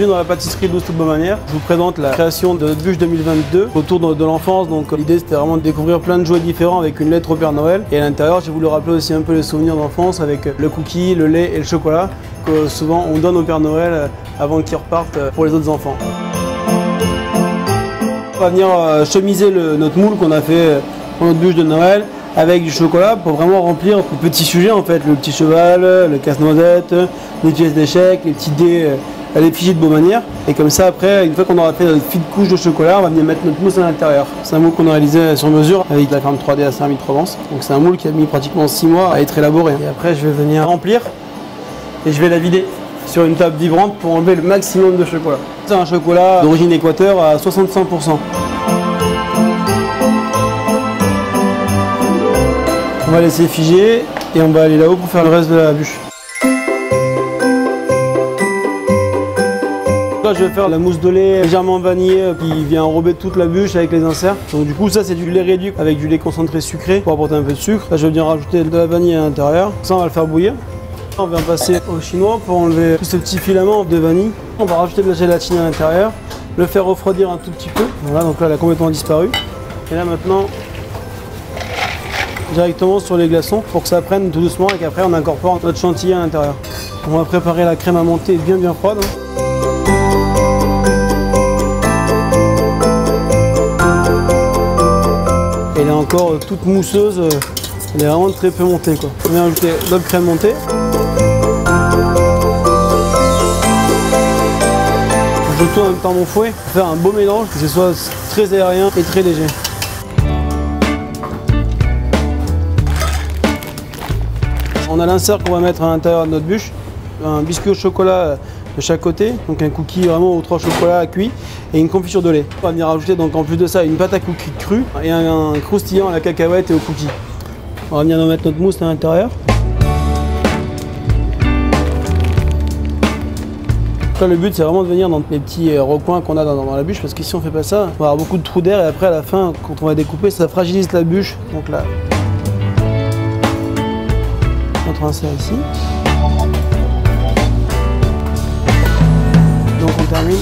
Bienvenue dans la pâtisserie Douce toute bonne manière. Je vous présente la création de notre bûche 2022 autour de l'enfance. Donc l'idée c'était vraiment de découvrir plein de jouets différents avec une lettre au Père Noël. Et à l'intérieur j'ai voulu rappeler aussi un peu les souvenirs d'enfance avec le cookie, le lait et le chocolat que souvent on donne au Père Noël avant qu'il reparte pour les autres enfants. On va venir chemiser notre moule qu'on a fait pour notre bûche de Noël avec du chocolat pour vraiment remplir le petit sujet en fait, le petit cheval, le casse-noisette, les pièces d'échecs, les petits dés à l'effigie de Beaumanière. Et comme ça après, une fois qu'on aura fait notre fine couche de chocolat, on va venir mettre notre mousse à l'intérieur. C'est un moule qu'on a réalisé sur mesure avec la ferme 3D à Saint-Rémy-de-Provence. Donc c'est un moule qui a mis pratiquement 6 mois à être élaboré. Et après je vais venir remplir et je vais la vider sur une table vibrante pour enlever le maximum de chocolat. C'est un chocolat d'origine Équateur à 65%. On va laisser figer et on va aller là-haut pour faire le reste de la bûche. Là, je vais faire la mousse de lait légèrement vanillée qui vient enrober toute la bûche avec les inserts. Donc du coup ça c'est du lait réduit avec du lait concentré sucré pour apporter un peu de sucre. Là je vais venir rajouter de la vanille à l'intérieur. Ça on va le faire bouillir. On vient passer au chinois pour enlever tout ce petit filament de vanille. On va rajouter de la gélatine à l'intérieur, le faire refroidir un tout petit peu. Voilà, donc là elle a complètement disparu. Et là maintenant directement sur les glaçons pour que ça prenne tout doucement et qu'après on incorpore notre chantilly à l'intérieur. On va préparer la crème à monter bien froide. Elle est encore toute mousseuse, elle est vraiment très peu montée quoi. On vient ajouter notre crème montée. Je tourne en même temps mon fouet pour faire un beau mélange, que ce soit très aérien et très léger. On a l'insert qu'on va mettre à l'intérieur de notre bûche, un biscuit au chocolat de chaque côté, donc un cookie vraiment aux 3 chocolats cuits et une confiture de lait. On va venir rajouter donc en plus de ça une pâte à cookies crue et un croustillant à la cacahuète et au cookie. On va venir nous mettre notre mousse à l'intérieur. Là, le but c'est vraiment de venir dans les petits recoins qu'on a dans la bûche parce que si on fait pas ça, on va avoir beaucoup de trous d'air et après à la fin quand on va découper ça fragilise la bûche. Donc là, notre insert ici. Donc on termine.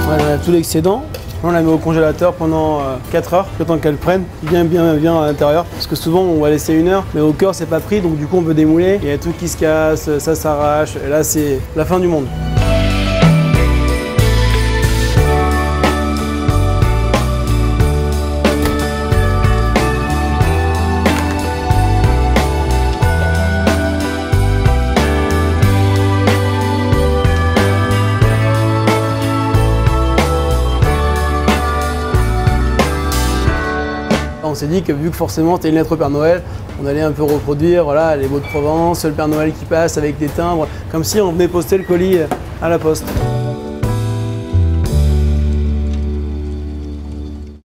Voilà, on a tout l'excédent. On la met au congélateur pendant 4 heures, le temps qu'elle prenne bien à l'intérieur. Parce que souvent on va laisser 1 heure, mais au cœur c'est pas pris, donc du coup on veut démouler. Il y a tout qui se casse, ça s'arrache, et là c'est la fin du monde. On s'est dit que vu que forcément c'était une lettre au Père Noël, on allait un peu reproduire voilà, les mots de Provence, le Père Noël qui passe avec des timbres, comme si on venait poster le colis à la poste.